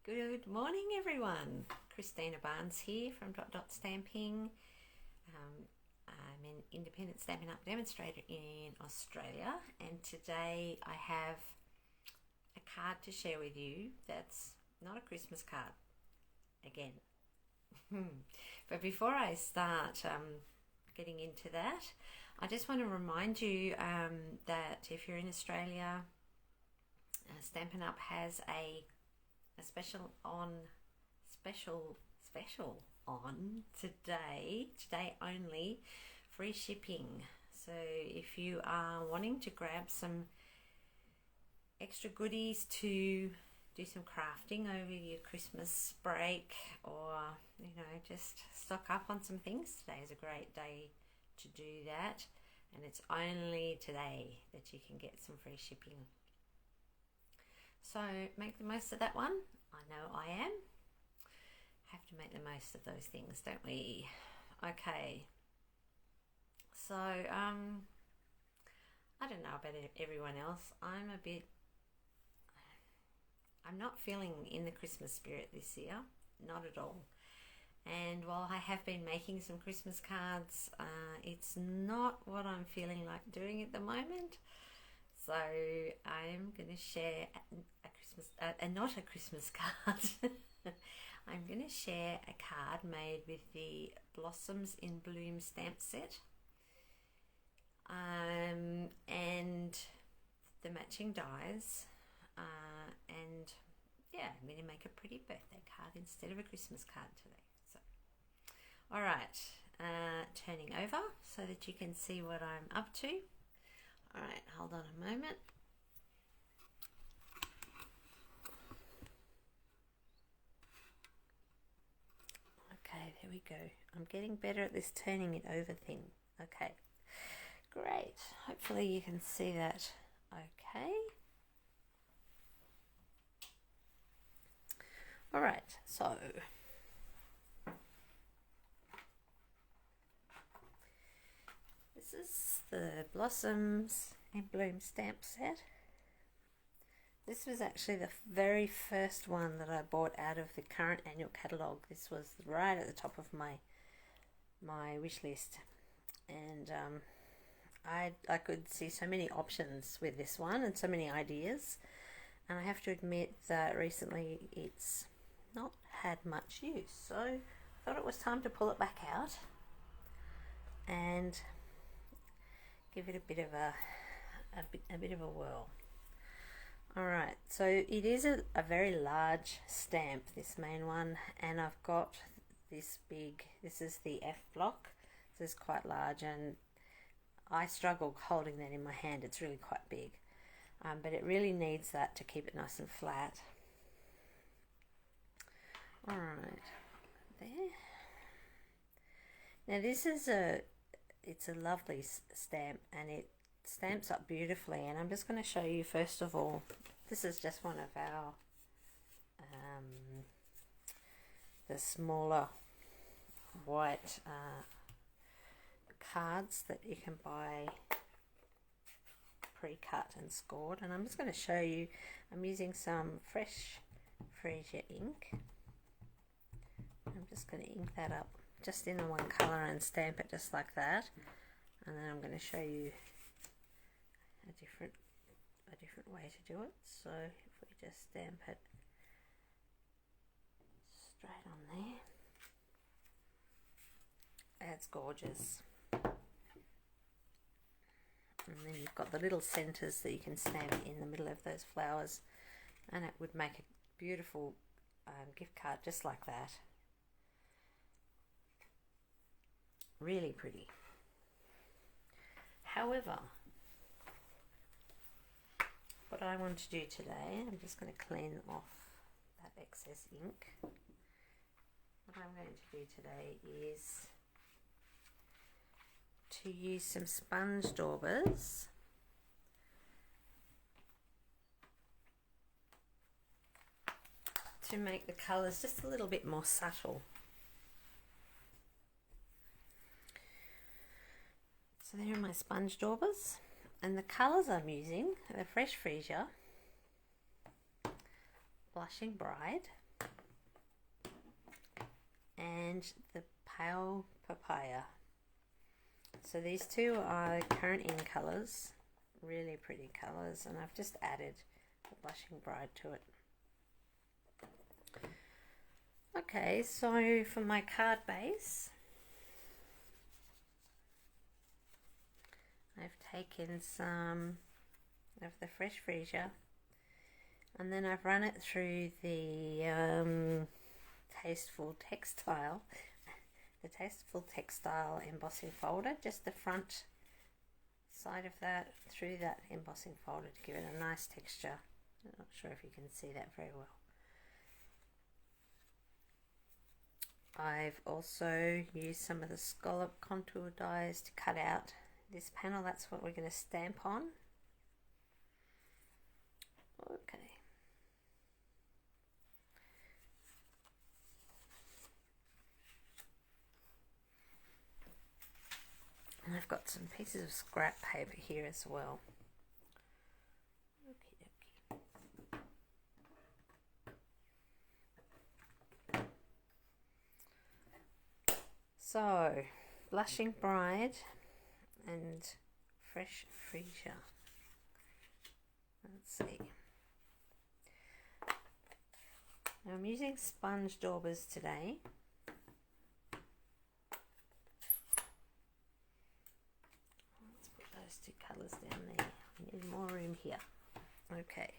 Good morning, everyone. Christina Barnes here from Dot Dot Stamping. I'm an independent Stampin' Up demonstrator in Australia, and today I have a card to share with you that's not a Christmas card again. But before I start getting into that, I just want to remind you that if you're in Australia, Stampin' Up has a special on today only, free shipping. So if you are wanting to grab some extra goodies to do some crafting over your Christmas break, or just stock up on some things, today is a great day to do that, and it's only today that you can get some free shipping. So make the most of that one. I know I am. Have to make the most of those things, don't we? Okay. So I don't know about everyone else. I'm not feeling in the Christmas spirit this year, not at all. And while I have been making some Christmas cards, it's not what I'm feeling like doing at the moment. So I'm going to share not a Christmas card. I'm going to share a card made with the Blossoms in Bloom stamp set, and the matching dies, and yeah, I'm going to make a pretty birthday card instead of a Christmas card today. So, all right, turning over so that you can see what I'm up to. All right, hold on a moment. Okay, there we go. I'm getting better at this turning it over thing. Okay, great. Hopefully you can see that okay. All right, so this is the Blossoms in Bloom stamp set. This was actually the very first one that I bought out of the current annual catalogue. This was right at the top of my wish list, and I could see so many options with this one and so many ideas, and I have to admit that recently it's not had much use, so I thought it was time to pull it back out and give it a bit of a whirl. Alright, so it is a very large stamp, this main one, and I've got this is the F block. This is quite large, and I struggle holding that in my hand. It's really quite big, but it really needs that to keep it nice and flat. Alright, there. Now this is it's a lovely stamp, and it stamps up beautifully, and I'm just going to show you first of all. This is just one of our the smaller white cards that you can buy pre-cut and scored, and I'm just going to show you. I'm using some fresh freesia ink. I'm just going to ink that up just in the one colour and stamp it just like that, and then I'm going to show you a different way to do it. So if we just stamp it straight on there, that's gorgeous. And then you've got the little centres that you can stamp in the middle of those flowers, and it would make a beautiful gift card just like that. Really pretty. However, what I want to do today, I'm just going to clean off that excess ink. What I'm going to do today is to use some sponge daubers to make the colours just a little bit more subtle. So there are my sponge daubers, and the colours I'm using are the Fresh Freesia, Blushing Bride, and the Pale Papaya. So these two are current in colours, really pretty colours, and I've just added the Blushing Bride to it. Okay, so for my card base, I've taken some of the Fresh Freesia, and then I've run it through the Tasteful Textile embossing folder, just the front side of that, through that embossing folder to give it a nice texture. I'm not sure if you can see that very well. I've also used some of the scallop contour dies to cut out this panel. That's what we're going to stamp on. Okay. And I've got some pieces of scrap paper here as well. So, Blushing Bride and Fresh Freesia. Let's see. Now I'm using sponge daubers today. Let's put those two colours down there. We need more room here. Okay.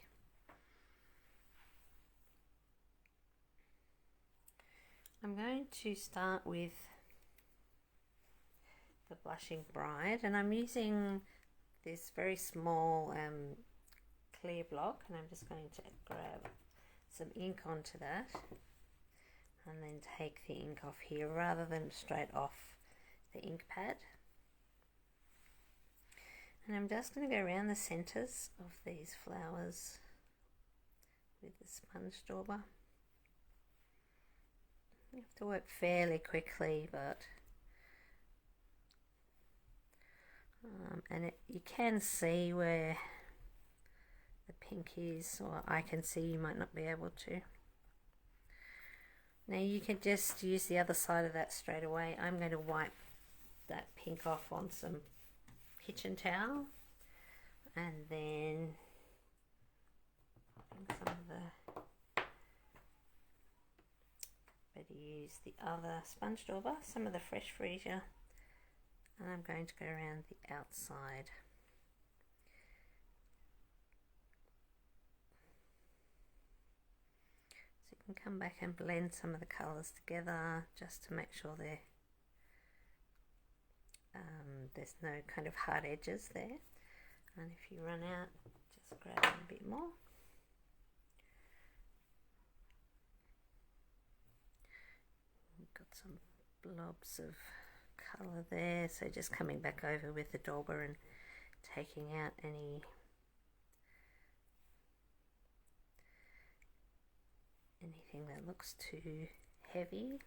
I'm going to start with the Blushing Bride, and I'm using this very small clear block, and I'm just going to grab some ink onto that and then take the ink off here rather than straight off the ink pad. And I'm just going to go around the centres of these flowers with the sponge dauber. You have to work fairly quickly, but you can see where the pink is, or I can see, you might not be able to. Now you can just use the other side of that straight away. I'm going to wipe that pink off on some kitchen towel, and then some of the, better use the other sponge dauber, some of the Fresh Freesia, and I'm going to go around the outside. So you can come back and blend some of the colours together just to make sure there's no kind of hard edges there. And if you run out, just grab a bit more. We've got some blobs of colour there, so just coming back over with the dauber and taking out anything that looks too heavy.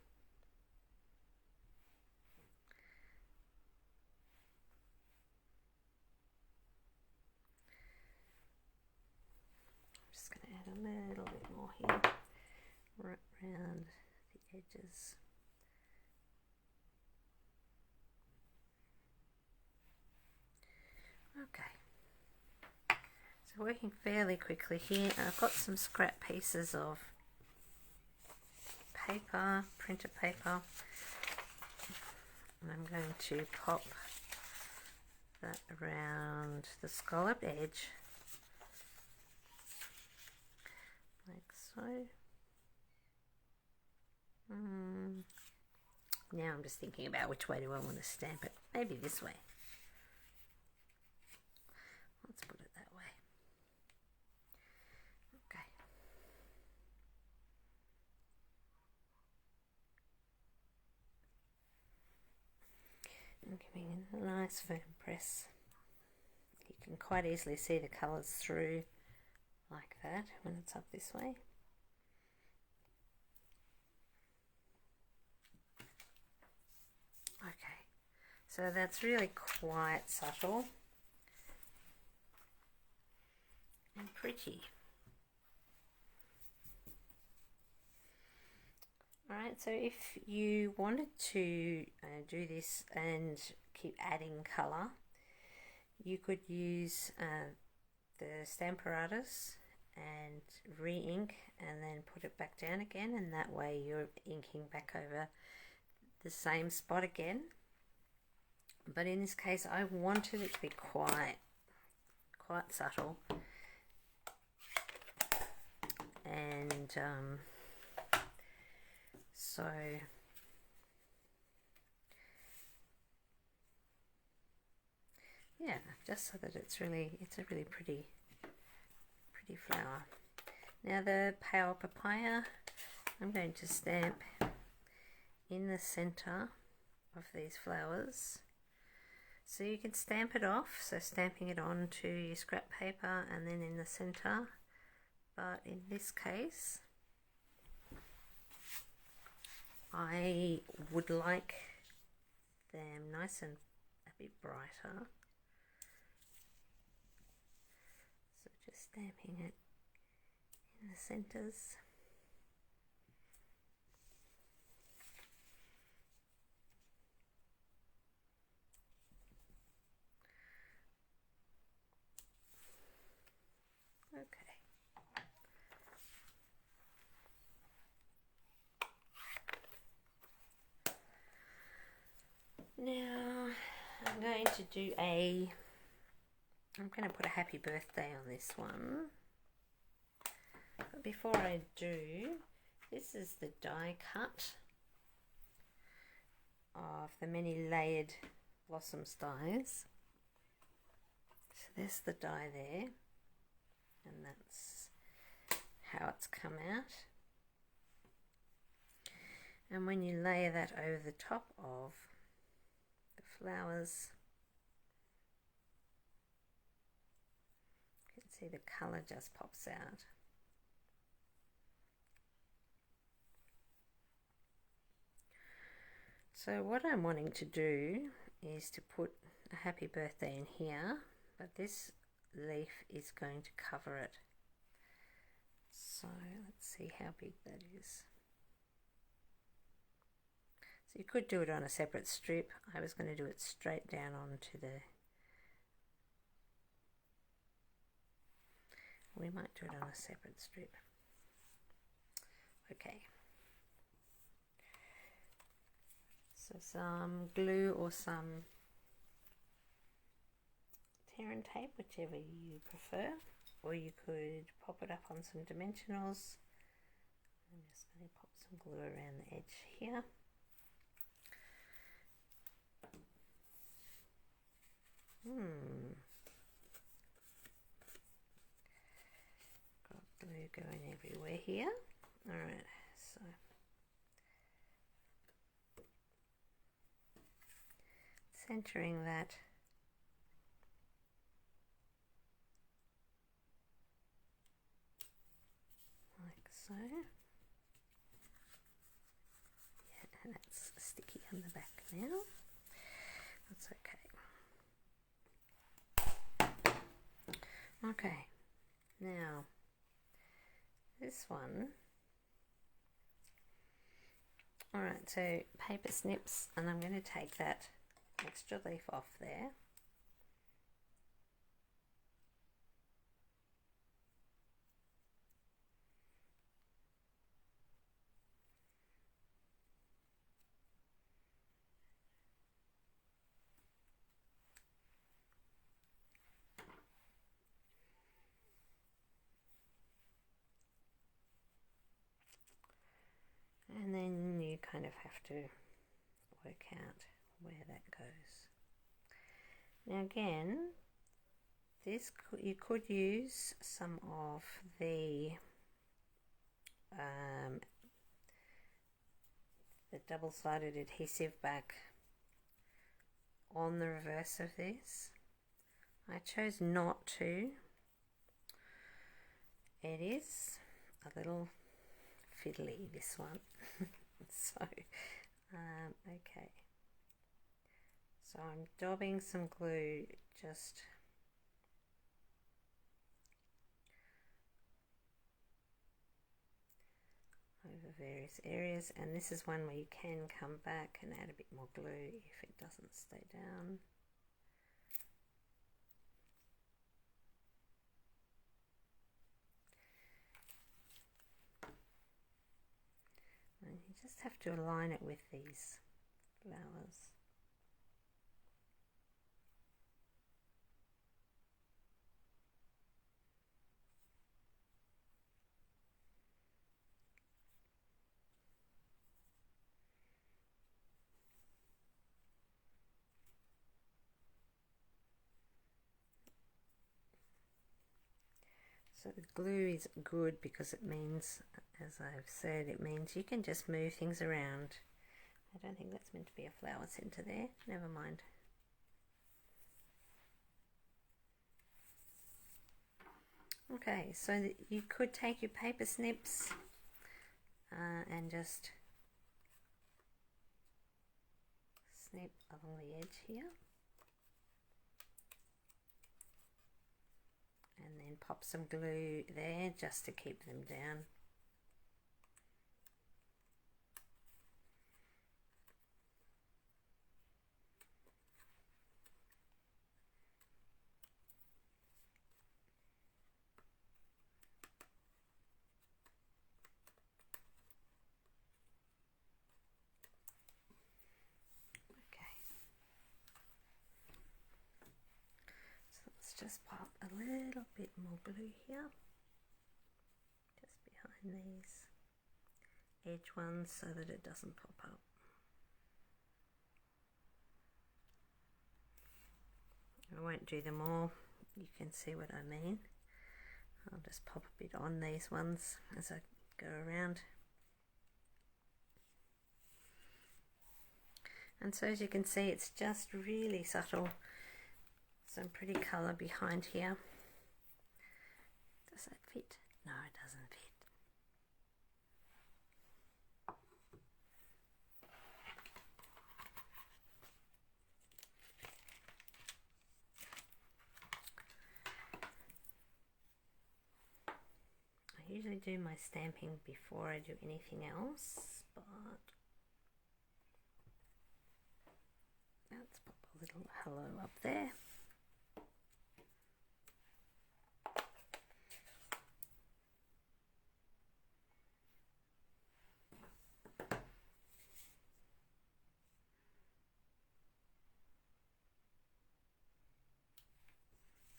I'm just going to add a little bit more here, right around the edges. Okay, so working fairly quickly here. I've got some scrap pieces of paper, printer paper, and I'm going to pop that around the scalloped edge, like so. Now I'm just thinking about which way do I want to stamp it. Maybe this way. Let's put it that way. Okay. I'm giving it a nice firm press. You can quite easily see the colours through like that when it's up this way. Okay, so that's really quite subtle and pretty. Alright, so if you wanted to do this and keep adding colour, you could use the Stamparatus and re-ink and then put it back down again, and that way you're inking back over the same spot again. But in this case I wanted it to be quite subtle, and so yeah, just so that it's a really pretty flower. Now the pale papaya, I'm going to stamp in the center of these flowers. So you can stamp it off, so stamping it onto your scrap paper and then in the center. But in this case, I would like them nice and a bit brighter. So just stamping it in the centers. Okay. Now I'm going to put a happy birthday on this one. But before I do, this is the die cut of the many layered blossoms dies. So there's the die there, and that's how it's come out. And when you layer that over the top of the flowers, you can see the colour just pops out. So what I'm wanting to do is to put a happy birthday in here, but this leaf is going to cover it. So let's see how big that is. So you could do it on a separate strip. I was going to do it straight down onto the... We might do it on a separate strip. Okay. So some glue or some tear and tape, whichever you prefer, or you could pop it up on some dimensionals. I'm just going to pop some glue around the edge here. Got glue going everywhere here. Alright, so centering that like so. Yeah, and that's sticky on the back now. That's okay. Okay, now this one. Alright, so paper snips, and I'm going to take that extra leaf off there. And then you kind of have to work out where that goes. Now again, this you could use some of the double-sided adhesive back on the reverse of this. I chose not to. It is a little fiddly, this one. So okay, so I'm daubing some glue just over over various areas, and this is one where you can come back and add a bit more glue if it doesn't stay down. And you just have to align it with these flowers. So the glue is good because it means, as I've said, it means you can just move things around. I don't think that's meant to be a flower centre there. Never mind. Okay, so you could take your paper snips and just snip along the edge here. And then pop some glue there just to keep them down. Just pop a little bit more glue here, just behind these edge ones so that it doesn't pop up. I won't do them all, you can see what I mean. I'll just pop a bit on these ones as I go around. And so as you can see, it's just really subtle. Some pretty colour behind here. Does that fit? No, it doesn't fit. I usually do my stamping before I do anything else, but let's pop a little hello up there.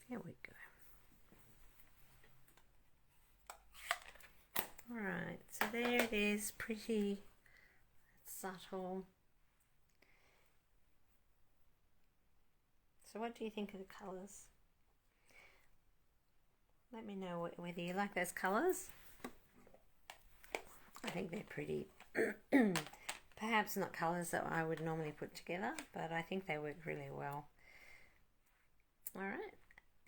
There we go. Alright, so there it is, pretty subtle. So what do you think of the colours? Let me know whether you like those colours. I think they're pretty. Perhaps not colours that I would normally put together, but I think they work really well. Alright.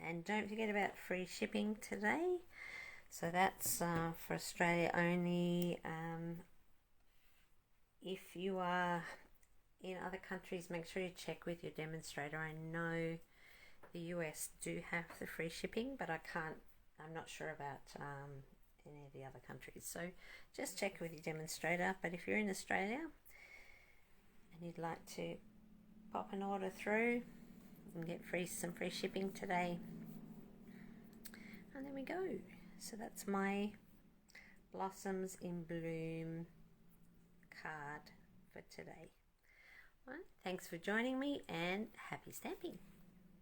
And don't forget about free shipping today. So that's for Australia only. If you are in other countries, make sure you check with your demonstrator. I know the US do have the free shipping, but I'm not sure about any of the other countries. So just check with your demonstrator. But if you're in Australia and you'd like to pop an order through and get some free shipping today. And there we go. So that's my Blossoms in Bloom card for today. All right, thanks for joining me and happy stamping.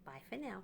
Bye for now.